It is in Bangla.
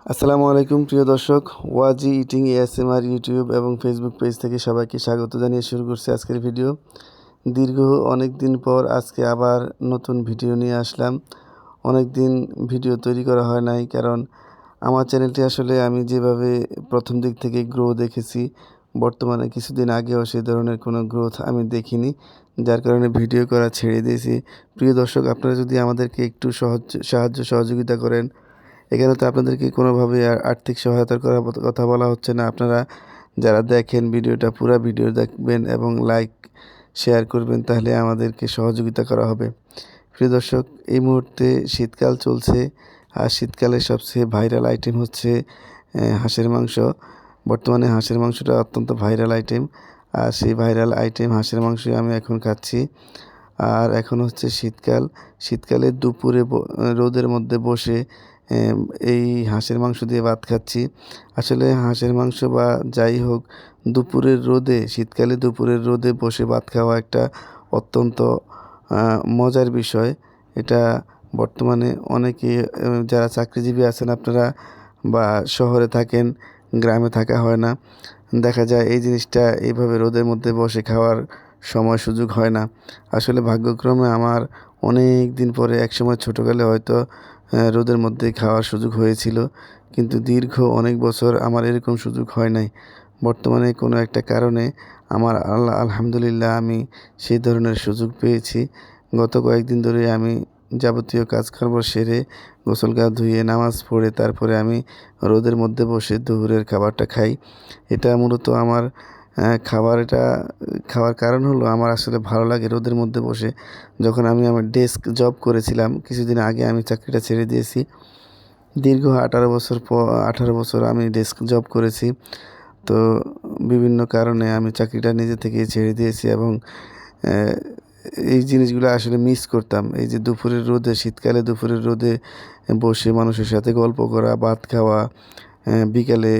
আসসালামু আলাইকুম প্রিয় দর্শক, ওয়াজি ইটিং এএসএমআর ইউটিউব এবং ফেসবুক পেজ থেকে সবাইকে স্বাগত জানিয়ে শুরু করছি আজকের ভিডিও। দীর্ঘ অনেক দিন পর আজকে আবার নতুন ভিডিও নিয়ে আসলাম। অনেক দিন ভিডিও তৈরি করা হয় নাই, কারণ আমার চ্যানেলটি আসলে আমি যেভাবে প্রথম দিক থেকে গ্রো দেখেছি, বর্তমানে কিছুদিন আগেও সেই ধরনের কোনো গ্রোথ আমি দেখিনি, যার কারণে ভিডিও করা ছেড়ে দিয়েছি। প্রিয় দর্শক, আপনারা যদি আমাদেরকে একটু সাহায্য সহযোগিতা করেন। এখানে তো আপনাদেরকে কোনোভাবে আর্থিক সহায়তার কথা বলা হচ্ছে না। আপনারা যারা দেখেন ভিডিওটা, পুরা ভিডিও দেখবেন এবং লাইক শেয়ার করবেন, তাহলে আমাদেরকে সহযোগিতা করা হবে। প্রিয় দর্শক, এই মুহূর্তে শীতকাল চলছে, আর শীতকালের সবচেয়ে ভাইরাল আইটেম হচ্ছে হাঁসের মাংস। বর্তমানে হাঁসের মাংসটা অত্যন্ত ভাইরাল আইটেম, আর সেই ভাইরাল আইটেম হাঁসের মাংসই আমি এখন খাচ্ছি। আর এখন হচ্ছে শীতকাল। শীতকালে দুপুরে রোদের মধ্যে বসে এই হাঁসের মাংস দিয়ে ভাত খাচ্ছি। আসলে হাঁসের মাংস বা যাই হোক, দুপুরের রোদে, শীতকালে দুপুরের রোদে বসে ভাত খাওয়া একটা অত্যন্ত মজার বিষয়। এটা বর্তমানে অনেকে যারা চাকরিজীবী আছেন আপনারা, বা শহরে থাকেন, গ্রামে থাকা হয় না, দেখা যায় এই জিনিসটা এইভাবে রোদের মধ্যে বসে খাওয়ার সময় সুযোগ হয় না। আসলে ভাগ্যক্রমে আমার অনেক দিন পরে, একসময় ছোটোকালে হয়তো রোদের মধ্যে খাওয়ার সুযোগ হয়েছিল, কিন্তু দীর্ঘ অনেক বছর আমার এরকম সুযোগ হয় নাই। বর্তমানে কোনো একটা কারণে আমার আলহামদুলিল্লাহ আমি সেই ধরনের সুযোগ পেয়েছি। গত কয়েকদিন ধরে আমি যাবতীয় কাজকর্ম সেরে, গোসল গা ধুয়ে, নামাজ পড়ে তারপরে আমি রোদের মধ্যে বসে দুপুরের খাবারটা খাই। এটা মূলত আমার এটা খাওয়ার কারণ হলো, আমার আসলে ভালো লাগে রোদের মধ্যে বসে। যখন আমি আমার ডেস্ক জব করেছিলাম, কিছুদিন আগে আমি চাকরিটা ছেড়ে দিয়েছি। দীর্ঘ 18 বছর আমি ডেস্ক জব করেছি। তো বিভিন্ন কারণে আমি চাকরিটা নিজে থেকেই ছেড়ে দিয়েছি, এবং এই জিনিসগুলো আসলে মিস করতাম। এই যে দুপুরের রোদে, শীতকালে দুপুরের রোদে বসে মানুষের সাথে গল্প করা, ভাত খাওয়া, বিকালে